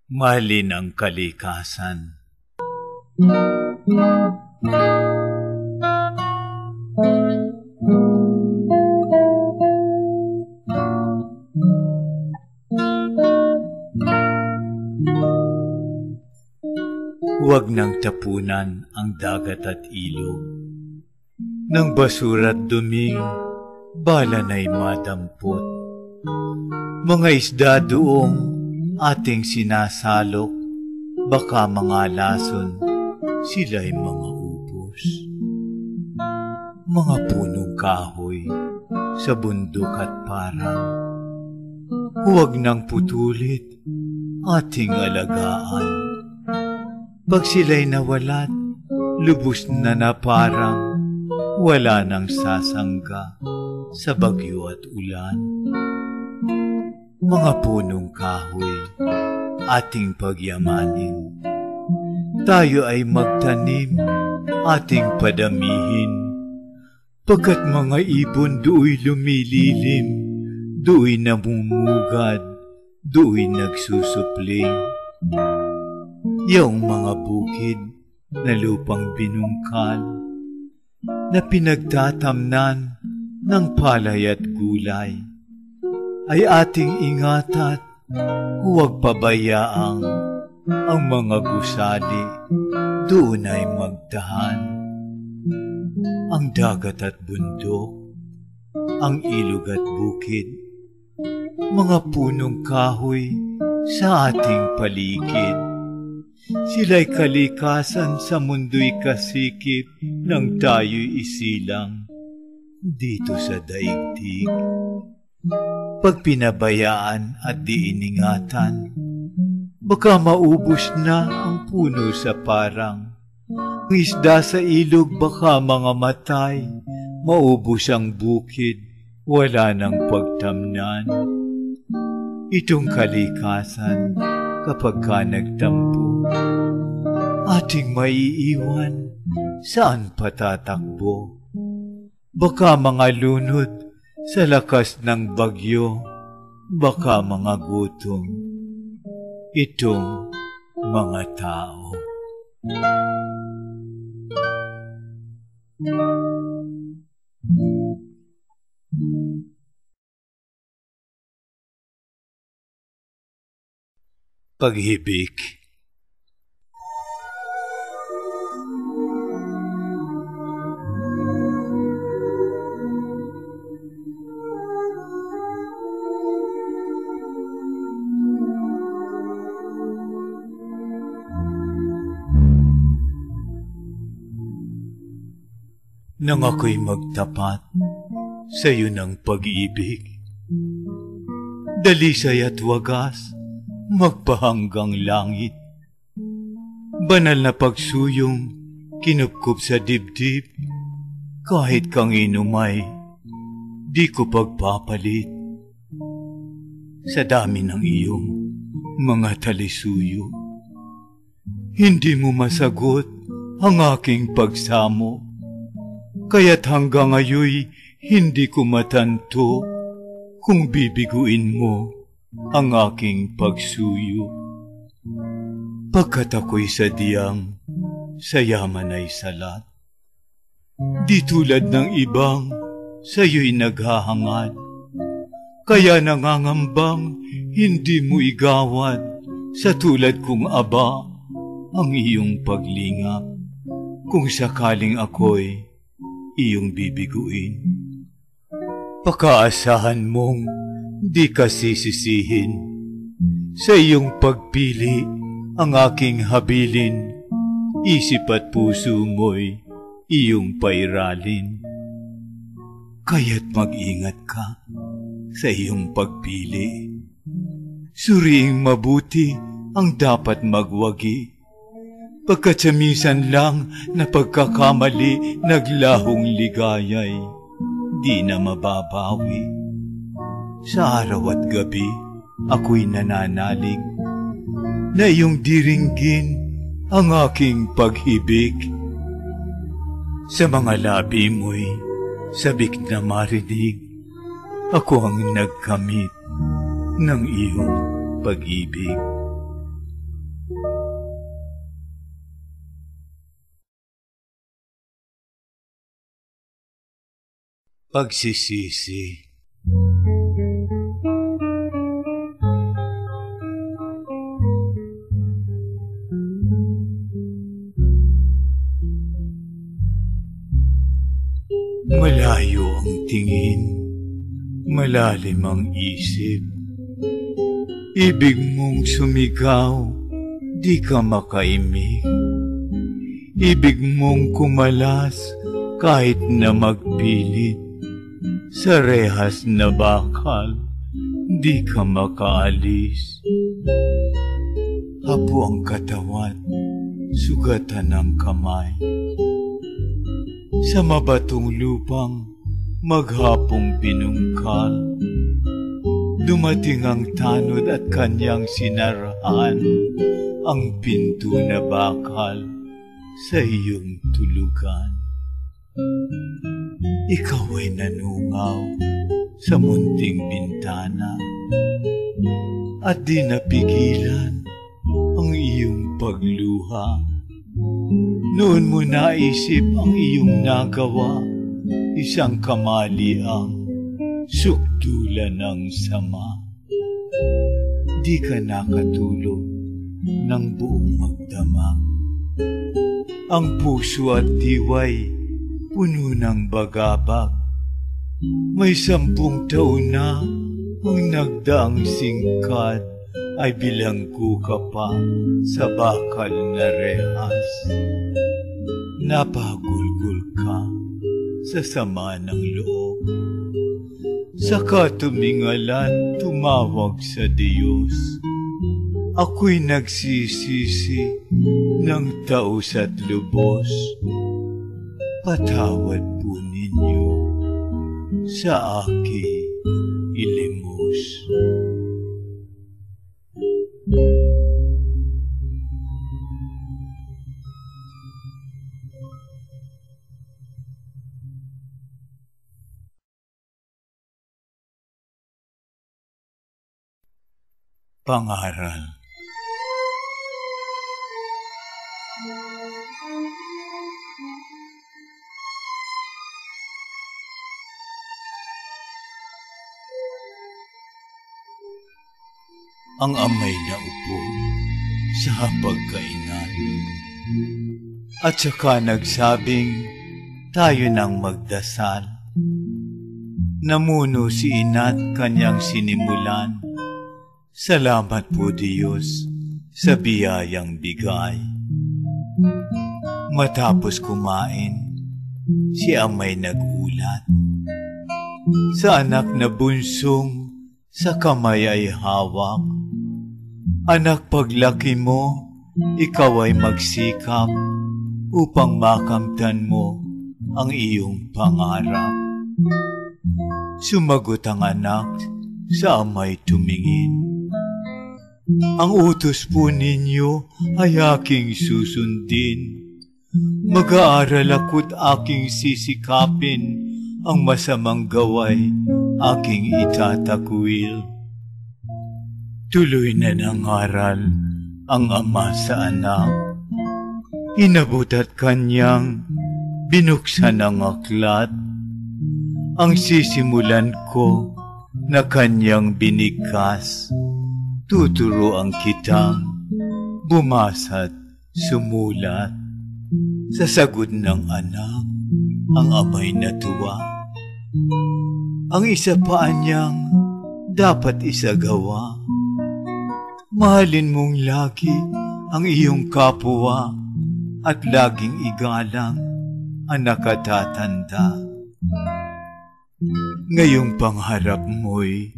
Mahalin ang kalikasan. Huwag nang tapunan ang dagat at ilog. Nang basura at duming, bala na'y madampot. Mga isda doong ating sinasalok, baka mga lason, sila'y mga ubos. Mga punong kahoy sa bundok at parang, huwag nang putulit ating alagaan. Pag sila'y nawalat, lubos na na parang wala nang sasangga sa bagyo at ulan. Mga punong kahoy, ating pagyamanin. Tayo ay magtanim, ating padamihin. Pagkat mga ibon do'y lumililim, do'y namumugad, do'y nagsusupling. Yung mga bukid na lupang binungkal, na pinagtatamnan ng palay at gulay, ay ating ingatat, huwag pabayaang ang mga gusali doon ay magdahan. Ang dagat at bundok, ang ilog at bukid, mga punong kahoy sa ating paligid, sila'y kalikasan sa mundo'y kasikip nang tayo'y isilang dito sa daigdig. Pag pinabayaan at di iningatan, baka maubos na ang puno sa parang. Ang isda sa ilog baka mga matay, maubos ang bukid, wala nang pagtamnan. Itong kalikasan, kapag ka nagtampo, ating maiiwan, saan patatakbo? Baka mga lunod sa lakas ng bagyo, baka mga gutom, itong mga tao. Pag-ibig. Nang ako'y magtapat sa'yo ng pag-ibig, dalisay at wagas, magpahanggang langit. Banal na pagsuyong kinupkup sa dibdib, kahit kang inumay, di ko pagpapalit. Sa dami ng iyong mga talisuyo, hindi mo masagot ang aking pagsamo, kaya't hanggang ngayoy hindi ko matanto kung bibiguin mo ang aking pagsuyo. Pagkat ako'y sadyang sa yaman ay salat, di tulad ng ibang sa'yo'y naghahangad, kaya nangangambang hindi mo igawad sa tulad kong aba ang iyong paglingap, kung sakaling ako'y iyong bibiguin. Pakaasahan mong di ka sisisihin, sa iyong pagpili ang aking habilin, isip at puso mo'y iyong pairalin. Kaya't mag-ingat ka sa iyong pagpili, suriing mabuti ang dapat magwagi, pagkat sa minsan lang na pagkakamali naglahong ligaya'y di na mababawi. Sa araw at gabi ako'y nananalig na iyong diringgin ang aking pag-ibig. Sa mga labi mo'y sabik na marinig, ako ang nagkamit ng iyong pag-ibig. Pagsisisi. Malayo ang tingin, malalim ang isip. Ibig mong sumigaw, di ka makaimik. Ibig mong kumalas, kahit na magpilit. Sa rehas na bakal, di ka makaalis. Hapo ang katawan, sugatan ang kamay. Sa mabatong lupang maghapong binungkal. Dumating ang tanod at kanyang sinarahan ang pinto na bakal sa iyong tulugan. Ikaw ay nanungaw sa munting bintana at di napigilan ang iyong pagluha. Noon mo naisip ang iyong nagawa, isang kamaliang sukdulan ng sama. Di ka nakatulog ng buong magdamag. Ang puso at diway puno ng bagabag. May 10 taon na ang nagdaang singkad ay bilanggo ka pa sa bakal na rehas. Napagulgul ka sa sama ng loob. Saka tumingalan, tumawag sa Diyos. Ako'y nagsisisi ng taos at lubos. Patawad po ninyo sa aking ilimos. Pangaral. Ang amay na upo sa hapagkainan at saka nagsabing tayo nang magdasal. Namuno si ina't kanyang sinimulan. Salamat po Diyos sa biyayang bigay. Matapos kumain, si amay nagulat. Sa anak na bunsong sa kamay ay hawak. Anak, paglaki mo, ikaw ay magsikap upang makamtan mo ang iyong pangarap. Sumagot ang anak, sa amay tumingin. Ang utos po ninyo ay aking susundin. Mag-aaral ako't aking sisikapin, ang masamang gaway aking itatakwil. Tuloy na nangaral ang ama sa anak. Inabot at kanyang binuksan ang aklat. Ang sisimulan ko na kanyang binigkas. Tuturuan kitang bumasa't sumulat. Sa sagot ng anak, ang amay natuwa. Ang isa pa niyang dapat isagawa. Mahalin mong lagi ang iyong kapwa at laging igalang ang nakatatanda. Ngayong pangharap mo'y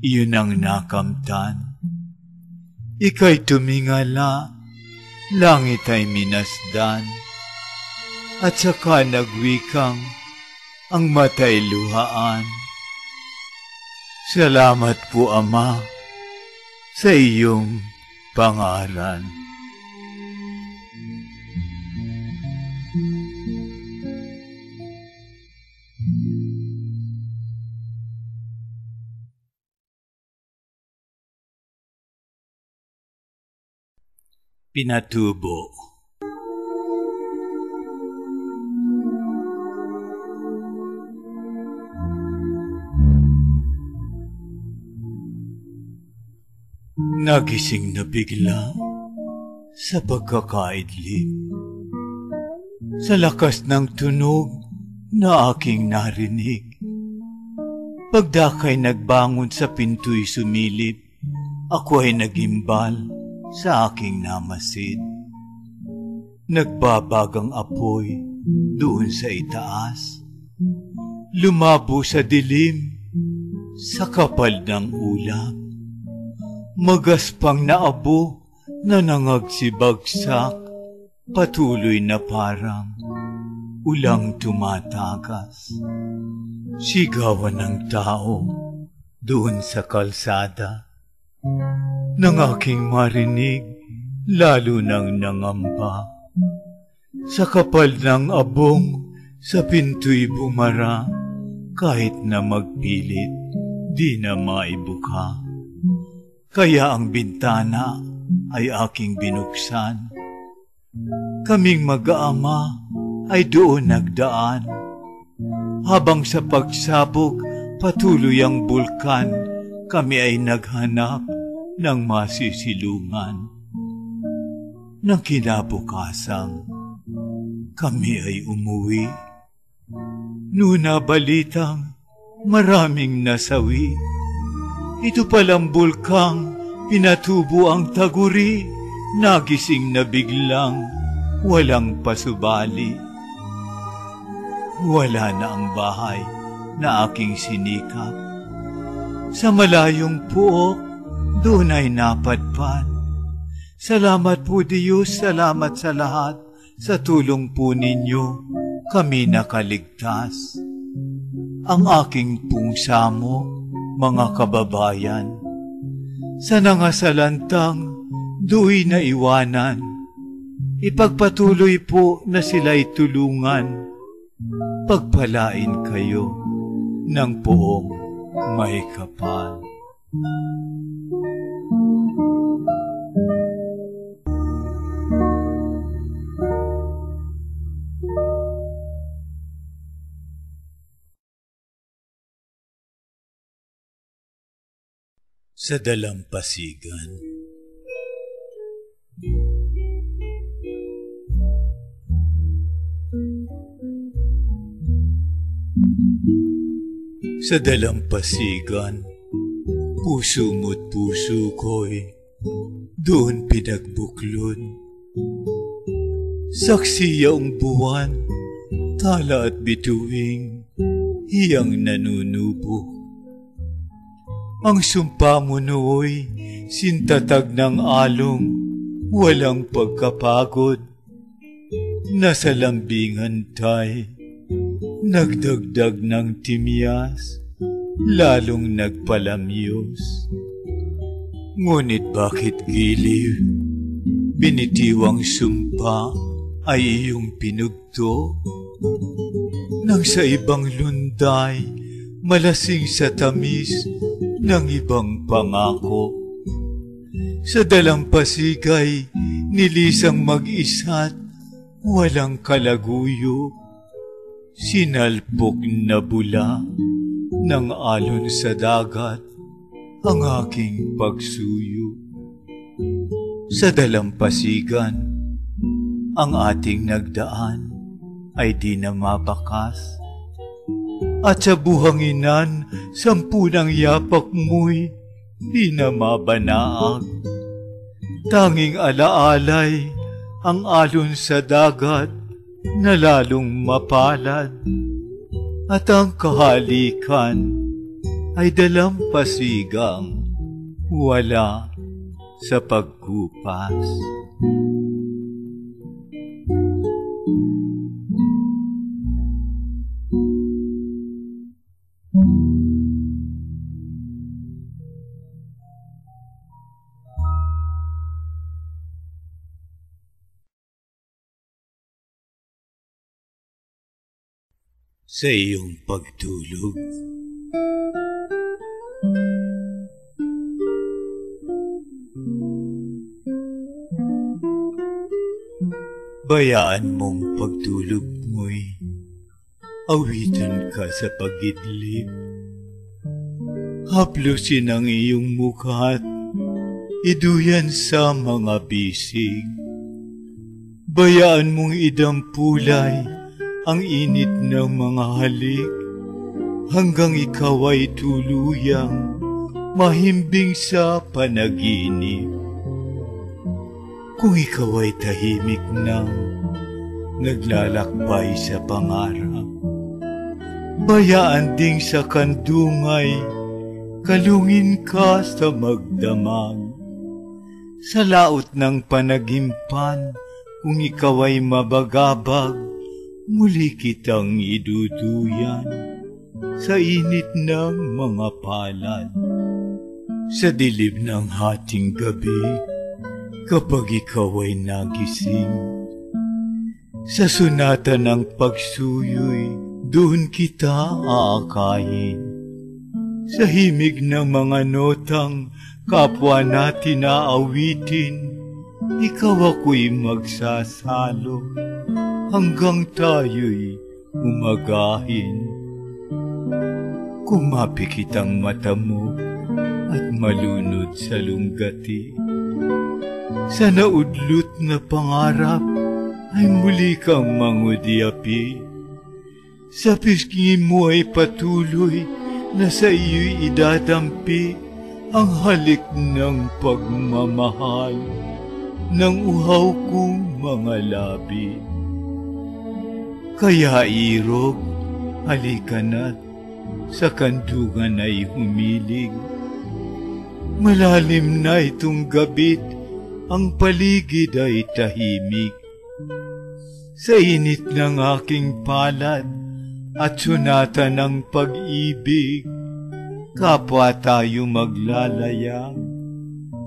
iyon ang nakamtan. Ika'y tumingala, langit ay minasdan, at saka nagwikang ang mata'y luhaan. Salamat po, Ama, sa iyong pangaral. Pinatubo. Nagising na bigla sa pagkakaidlip. Sa lakas ng tunog na aking narinig. Pagdakay nagbangon sa pinto'y sumilip, ako ay nagimbal sa aking namasid. Nagbabagang apoy doon sa itaas. Lumabo sa dilim sa kapal ng ulap. Magaspang na abo na nangagsibagsak, patuloy na parang ulang tumatagas. Sigawan ng tao doon sa kalsada. Nang aking marinig, lalo nang nangamba. Sa kapal ng abong, sa pinto'y bumara, kahit na magpilit, di na maibuka. Kaya ang bintana ay aking binuksan. Kaming mag-aama ay doon nagdaan. Habang sa pagsabog patuloy ang bulkan, kami ay naghanap ng masisilungan. Nang kinabukasan, kami ay umuwi. Noon nabalitang maraming nasawi. Ito palang bulkang pinatubo ang taguri, nagising na biglang walang pasubali. Wala na ang bahay na aking sinikap. Sa malayong puok, doon ay napadpad. Salamat po Diyos, salamat sa lahat. Sa tulong po ninyo, kami nakaligtas. Ang aking pungsamo, mga kababayan, sa nangasalantang do'y naiwanan. Ipagpatuloy po na sila'y tulungan. Pagpalain kayo ng poong may kapal. Sa dalampasigan. Sa dalampasigan, puso mo't puso ko'y doon pinagbuklod. Saksi ang buwan, tala at bituing, hiyang nanunubok. Ang sumpa mo nooy, sintatag ng along, walang pagkapagod. Nasa lambingan tay, nagdagdag ng timyas, lalong nagpalamyos. Ngunit bakit giliw, binitiwang sumpa ay iyong pinugto? Nang sa ibang lunday, malasing sa tamis ng ibang pangako. Sa dalampasigay, nilisang mag-isa't walang kalaguyo. Sinalpok na bula ng alon sa dagat ang aking pagsuyo. Sa dalampasigan, ang ating nagdaan ay di na mabakas. At sa buhanginan, 10 yapak mo'y di na mabanaag. Tanging alaalay ang alon sa dagat na lalong mapalad, at ang kahalikan ay dalampasigang wala sa pagkupas. Sa iyong pagtulog, bayaan mong pagtulog mo'y awitan ka sa pagidlip. Haplusin ang iyong mukha't iduyan sa mga bisig. Bayaan mong idampulay ang init ng mga halik, hanggang ikaw ay tuluyang mahimbing sa panaginip. Kung ikaw ay tahimik nang naglalakbay sa pangarap, bayaan ding sa kandungay kalungin ka sa magdamag. Sa laot ng panagimpan, kung ikaw ay mabagabag, muli kitang iduduyan sa init ng mga palad. Sa dilim ng hating gabi, kapag ikaw ay nagising, sa sunata ng pagsuyoy, doon kita aakayin. Sa himig ng mga notang kapwa natin aawitin, ikaw ako'y magsasalo hanggang tayo'y umagahin. Kumapikit ang mata mo at malunod sa lunggati. Sa naudlut na pangarap ay muli kang mangudyapi. Sa pisngi mo ay patuloy na sa iyo'y idadampi ang halik ng pagmamahal ng uhaw kong mga labi. Kaya irog, halika na't sa kandungan ay humilig. Malalim na itong gabit, ang paligid ay tahimik. Sa init ng aking palad at sunata ng pag-ibig, kapwa tayo maglalayag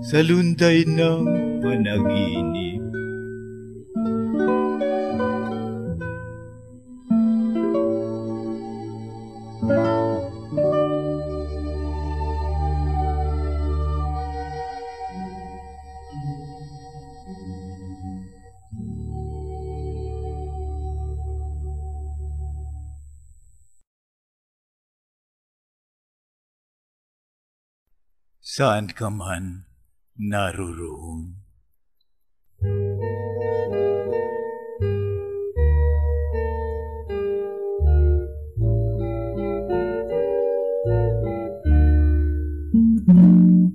sa lunday ng panaginip. Saan ka man naroroon,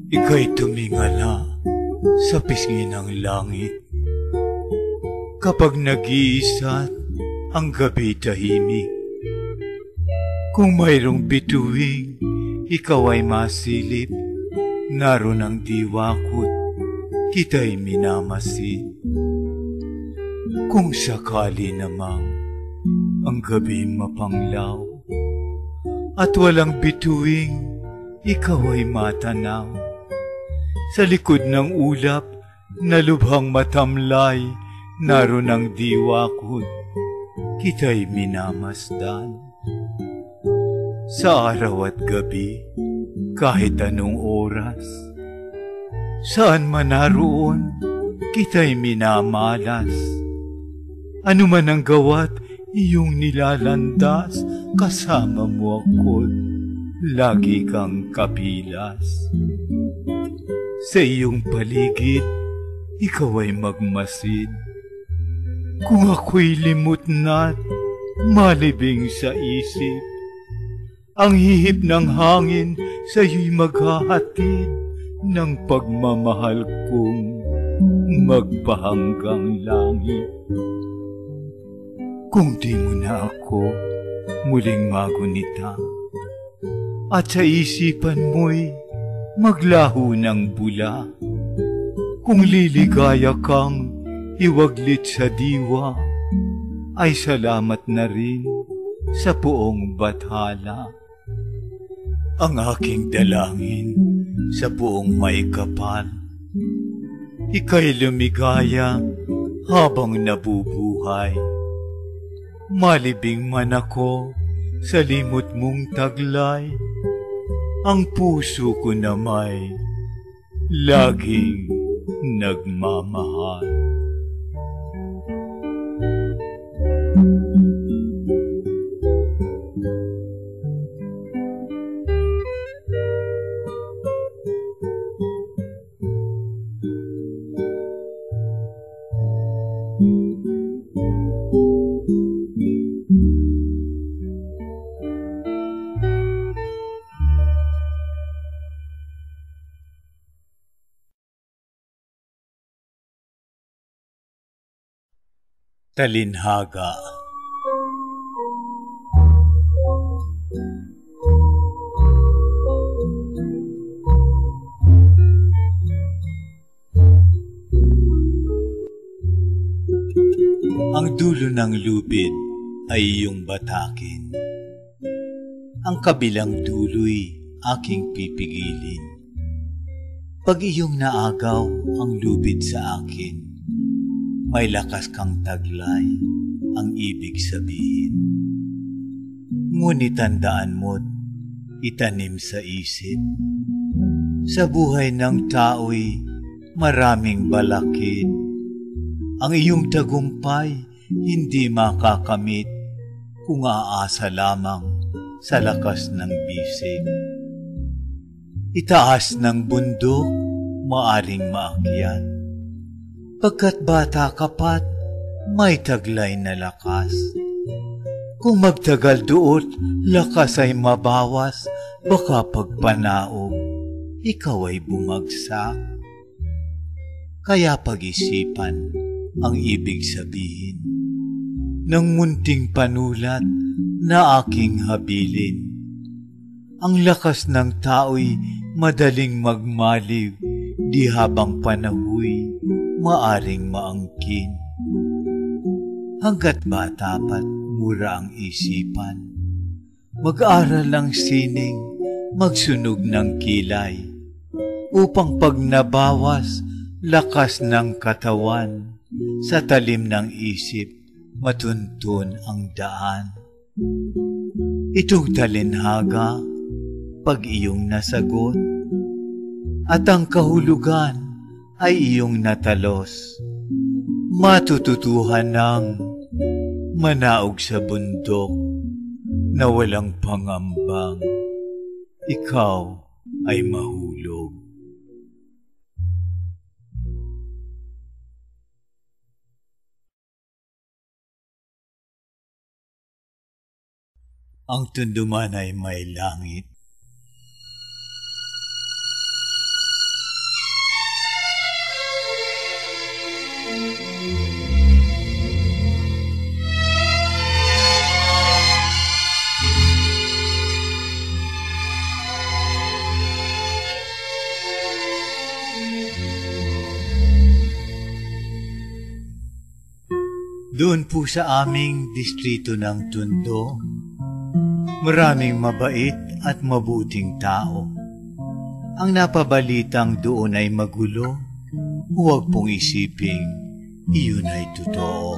ika'y tumingala sa pisngi ng langit. Kapag nag-iisa't ang gabi tahimik, kung mayroong bituing ikaw ay masilip, naroon ang diwakot, kita'y minamasid. Kung sakali namang ang gabi mapanglaw at walang bituing ikaw ay matanaw, sa likod ng ulap na lubhang matamlay, naroon ang diwakot, kita'y minamasdan. Sa araw at gabi, kahit anong oras, saan man naroon, kita'y minamalas. Ano man ang gawa't iyong nilalandas, kasama mo ako't lagi kang kapilas. Sa iyong paligid, ikaw ay magmasid. Kung ako'y limot na't malibing sa isip, ang hihip ng hangin sa'yo'y maghahatid ng pagmamahal kong magpahanggang langit. Kung di mo na ako muling magunita, at sa isipan mo'y maglaho ng bula, kung liligaya kang iwaglit sa diwa, ay salamat na rin sa buong bathala. Ang aking dalangin sa buong may kapal, ika'y lumigaya habang nabubuhay. Malibing man ako sa limot mong taglay, ang puso ko na may laging nagmamahal. Talinhaga. Ang dulo ng lubid ay iyong batakin. Ang kabilang dulo'y aking pipigilin. Pag iyong naagaw ang lubid sa akin, may lakas kang taglay ang ibig sabihin. Ngunit tandaan mo't itanim sa isip. Sa buhay ng tao'y maraming balakid. Ang iyong tagumpay hindi makakamit kung aasa lamang sa lakas ng bisig. Itaas ng bundok maaring maakyat. Pagkat bata ka pa't may taglay na lakas. Kung magtagal duot, lakas ay mabawas, baka pagpanaog, ikaw ay bumagsak. Kaya pag-isipan ang ibig sabihin ng munting panulat na aking habilin. Ang lakas ng tao'y madaling magmaliw, di habang panahoy maaring maangkin. Hanggat bata pa't mura ang isipan, mag-aral ng sining, magsunog ng kilay, upang pag nabawas lakas ng katawan, sa talim ng isip matuntun ang daan. Itong talinhaga, pag iyong nasagot, at ang kahulugan ay iyong natalos, matututuhan ng manaog sa bundok na walang pangambang ikaw ay mahulog. Ang tunduman ay may langit. Doon po sa aming distrito ng Tondo, maraming mabait at mabuting tao. Ang napabalitang doon ay magulo, huwag pong isiping iyon ay totoo.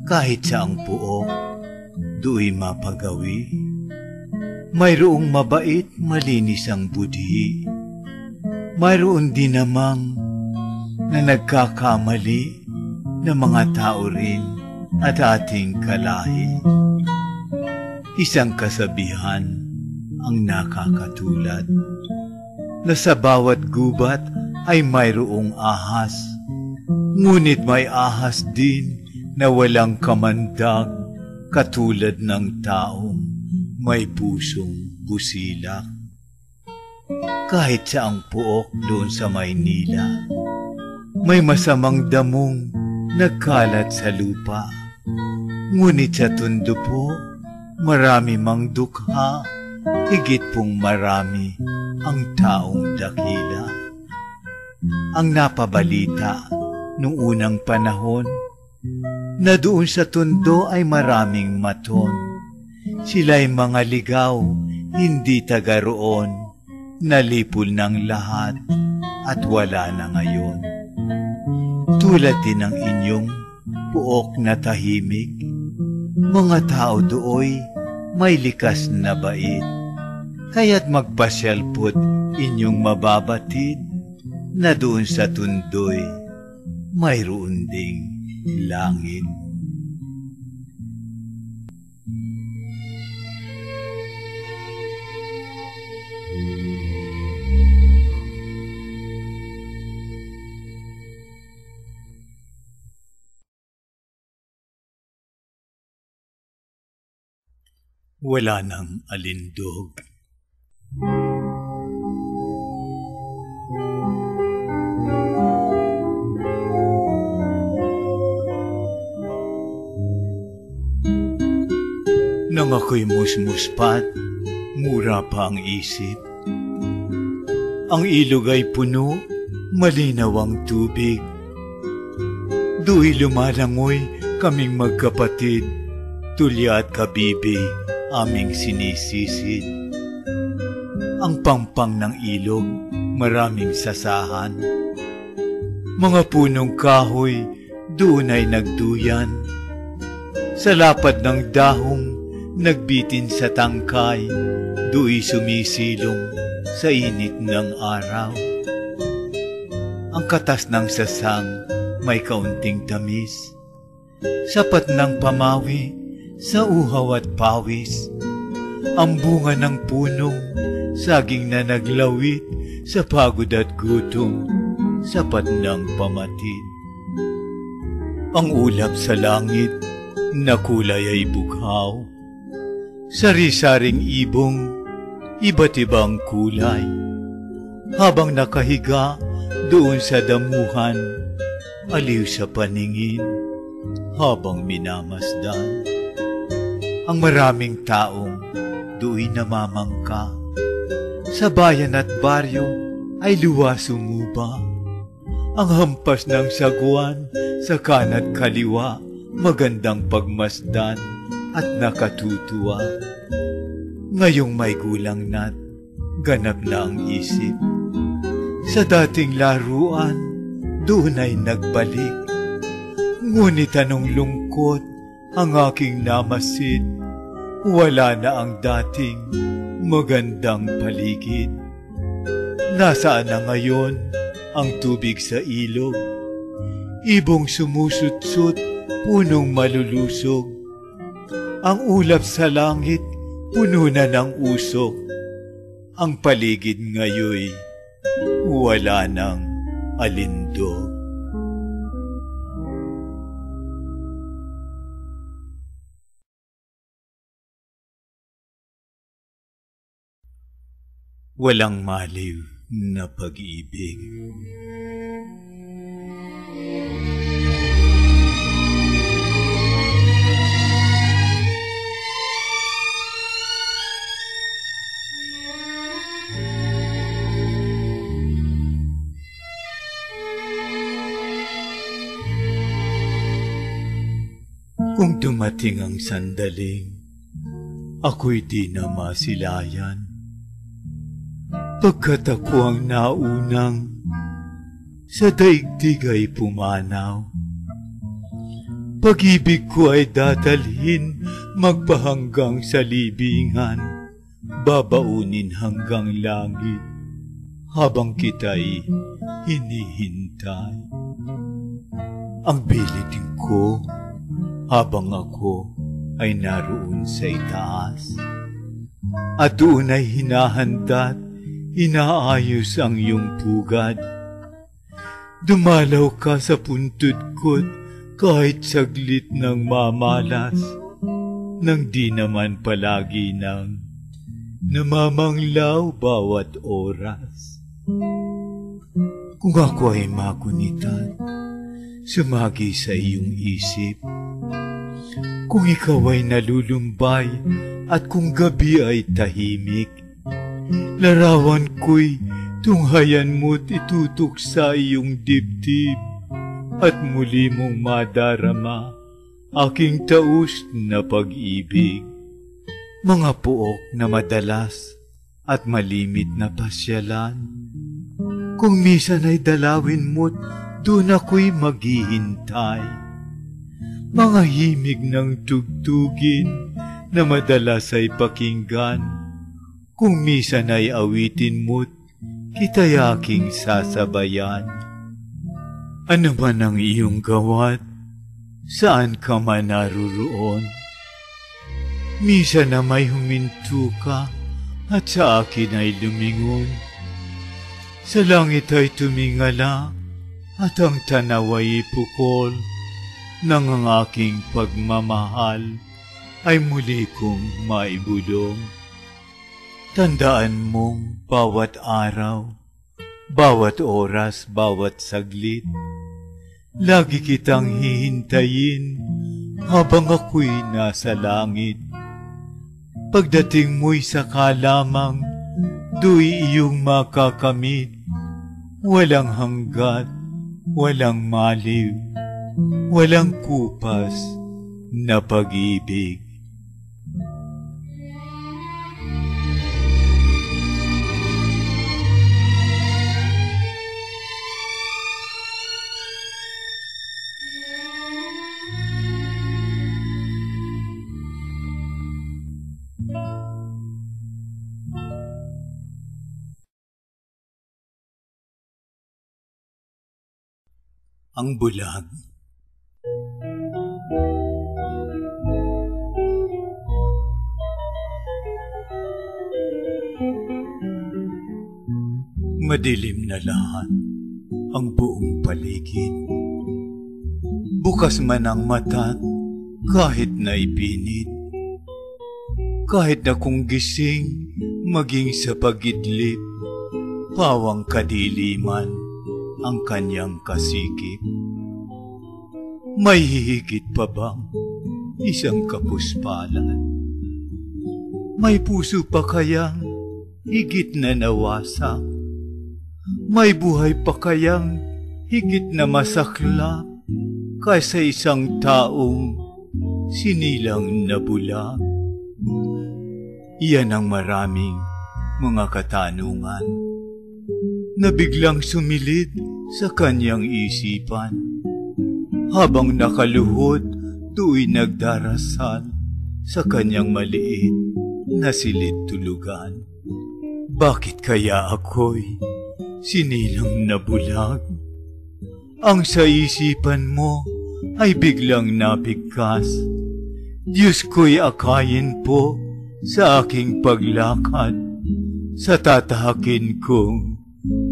Kahit saang puok, do'y mapagawi. Mayroong mabait, malinis ang budhi. Mayroon din namang na nagkakamali na mga tao rin at ating kalahi. Isang kasabihan ang nakakatulad na sa bawat gubat ay mayroong ahas, ngunit may ahas din na walang kamandag katulad ng taong may pusong busilak. Kahit saang puok doon sa Maynila, may masamang damong nagkalat sa lupa. Ngunit sa Tondo po, marami mang dukha, higit pong marami ang taong dakila. Ang napabalita nung unang panahon, na doon sa Tondo ay maraming maton. Sila'y mga ligaw, hindi taga roon, nalipol ng lahat at wala na ngayon. Tulad din ng inyong puok na tahimik, mga tao dooy may likas na bait, kaya't magpasyal po't inyong mababatid na doon sa Tondo'y mayroon ding langit. Wala nang alindog. Nang ako'y musmuspat, mura pa ang isip. Ang ilog ay puno, malinaw ang tubig. Do'y lumalangoy kaming magkapatid, Tulya at Kabibi, aming sinisisid. Ang pangpang ng ilog, maraming sasahan. Mga punong kahoy, doon ay nagduyan. Sa lapad ng dahong, nagbitin sa tangkay, do'y sumisilong sa init ng araw. Ang katas ng sasang, may kaunting tamis. Sapat ng pamawi sa uhaw at pawis. Ang bunga ng punong saging na naglawit sa pagod at gutom, sapat ng pamatid. Ang ulap sa langit na kulay ay bughaw. Sari-saring ibong, iba't ibang kulay. Habang nakahiga doon sa damuhan, aliw sa paningin habang minamasdan. Ang maraming taong do'y namamangka. Sa bayan at baryo ay luwas sumuba. Ang hampas ng sagwan sa kanat kaliwa, magandang pagmasdan at nakatutuwa. Ngayong may gulang na't ganap na ang isip. Sa dating laruan, doon ay nagbalik. Ngunit anong lungkot ang aking namasid. Wala na ang dating magandang paligid. Nasaan na ngayon ang tubig sa ilog? Ibong sumusut-sut, punong malulusog. Ang ulap sa langit, puno na ng usok. Ang paligid ngayoy, wala ng alindog. Walang maliw na pag-ibig. Kung dumating ang sandaling, ako'y di na masilayan. Pagkat ako ang naunang sa daigdig ay pumanaw. Pag-ibig ko ay dadalhin magpahanggang sa libingan, babaunin hanggang langit habang kita'y hinihintay. Ang bilitin ko habang ako ay naroon sa itaas, at doon ay hinahanda't inaayos ang iyong pugad. Dumalaw ka sa puntod ko't kahit saglit ng mamalas, nang di naman palagi nang namamanglaw bawat oras. Kung ako ay magunitan, sumagi sa iyong isip. Kung ikaw ay nalulumbay at kung gabi ay tahimik, larawan ko'y tunghayan mo't itutok sa iyong dibdib, at muli mong madarama aking taus na pag-ibig. Mga puok na madalas at malimit na pasyalan, kung misan ay dalawin mo't doon ako'y maghihintay. Mga himig ng tugtugin na madalas ay pakinggan, kung misan ay awitin mo't kita'y aking sasabayan. Ano man ang iyong gawat, saan ka man naruroon, misan na may huminto ka at sa akin ay lumingon. Sa langit ay tumingala at ang tanaw ay ipukol, nang ang aking pagmamahal ay muli kong maibulong. Tandaan mong bawat araw, bawat oras, bawat saglit, lagi kitang hihintayin habang ako'y nasa langit. Pagdating mo'y saka lamang, do'y iyong makakamit. Walang hanggat, walang maliw, walang kupas na pag-ibig. Ang bulag. Madilim na lahat ang buong paligid. Bukas man ang mata kahit na ipinit. Kahit na kung gising maging sa pagidlip, pawang kadiliman ang kanyang kasikip. May hihigit pa bang isang kapuspalan? May puso pa kayang higit na nawasak? May buhay pa kayang higit na masaklap kaysa isang taong sinilang na bulag? Iyan ang maraming mga katanungan na biglang sumilid sa kanyang isipan. Habang nakaluhod, do'y nagdarasal sa kanyang maliit na silid tulugan. Bakit kaya ako'y sinilang na bulag? Ang sa isipan mo ay biglang napigkas. Diyos ko'y akayin po sa aking paglakad sa tatahakin kong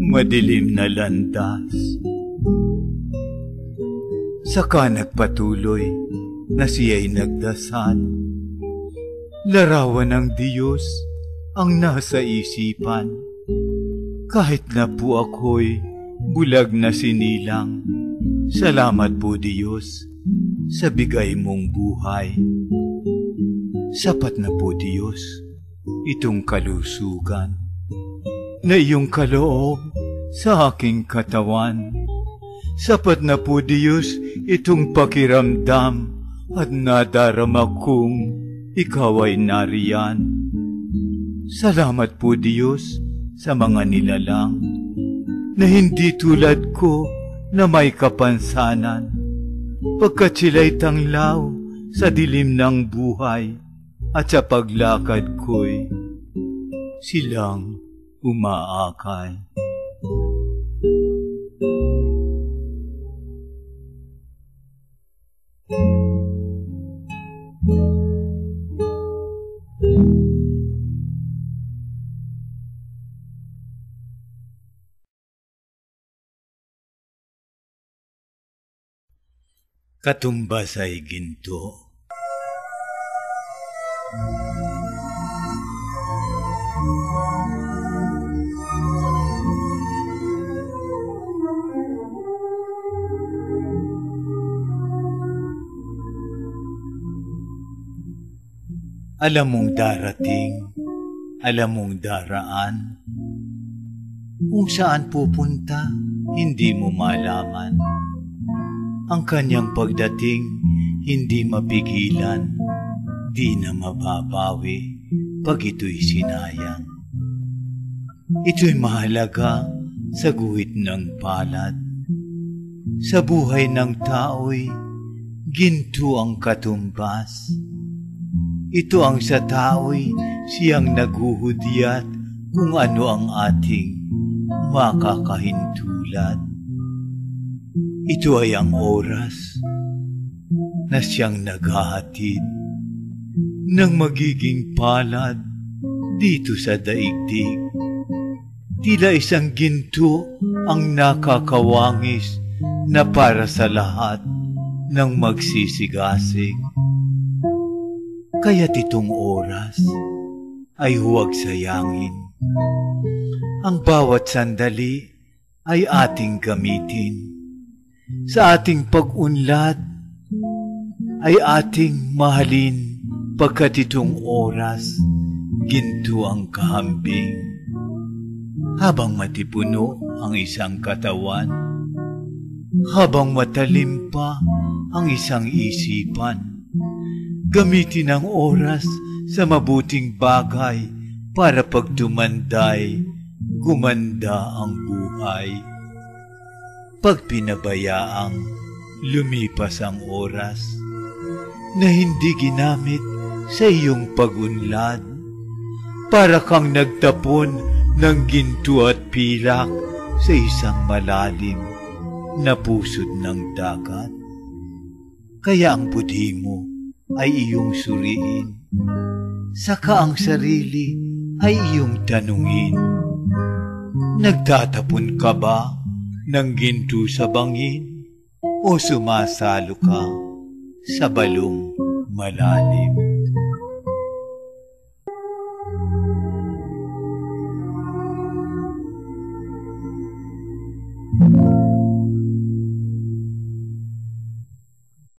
madilim na landas. Saka nagpatuloy na siya'y nagdasal. Larawan ng Diyos ang nasa isipan. Kahit na po ako'y bulag na sinilang, salamat po Diyos sa bigay mong buhay. Sapat na po Diyos itong kalusugan na iyong kaloob sa aking katawan. Sapat na po Diyos itong pakiramdam at nadarama kong ikaw ay nariyan. Salamat po Diyos sa mga nilalang na hindi tulad ko na may kapansanan, pagkat sila'y tanglaw sa dilim ng buhay at sa paglakad ko'y silang umaakay. Katumbas ay ginto. Alam mong darating, alam mong daraan. Kung saan pupunta, hindi mo malaman. Ang kanyang pagdating, hindi mapigilan, di na mababawi pag ito'y sinayang. Ito'y mahalaga sa guhit ng palad. Sa buhay ng tao'y ginto ang katumbas. Ito ang sa tao'y siyang naghuhudyat kung ano ang ating makakahintulad. Ito ay ang oras na siyang naghahatid ng magiging palad dito sa daigdig. Tila isang ginto ang nakakawangis na para sa lahat ng magsisigasig. Kaya't itong oras ay huwag sayangin. Ang bawat sandali ay ating gamitin. Sa ating pag-unlad ay ating mahalin pagkat itong oras, ginto ang kahambing. Habang matipuno ang isang katawan, habang matalim pa ang isang isipan, gamitin ang oras sa mabuting bagay para pag tumanday, gumanda ang buhay. Pag pinabayaang lumipas ang oras na hindi ginamit sa iyong pag-unlad, para kang nagtapon ng ginto at pilak sa isang malalim na pusod ng dagat. Kaya ang budhi mo ay iyong suriin, saka ang sarili ay iyong tanungin. Nagtatapon ka ba ng ginto sa bangin o sumasalo ka sa balong malalim?